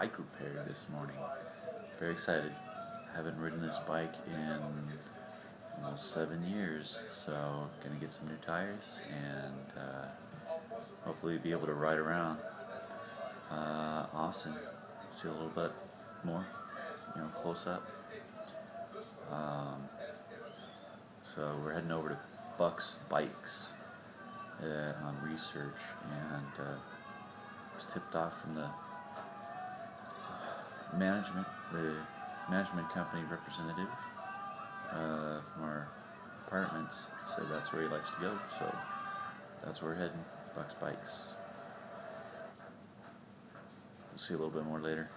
bike repair this morning. Very excited. Haven't ridden this bike in almost 7 years, so gonna get some new tires and hopefully be able to ride around Austin, see a little bit more, close up. Um, so we're heading over to Buck's Bikes on research, and was tipped off from the management company representative from our apartments. Said that's where he likes to go, so that's where we're heading. Buck's Bikes. We'll see a little bit more later.